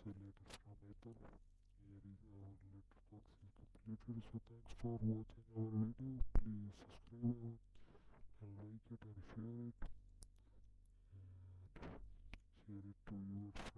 selected from Apple. Here is our letterbox is completed. So thanks for watching our video. Please subscribe and like it and share it to your friends.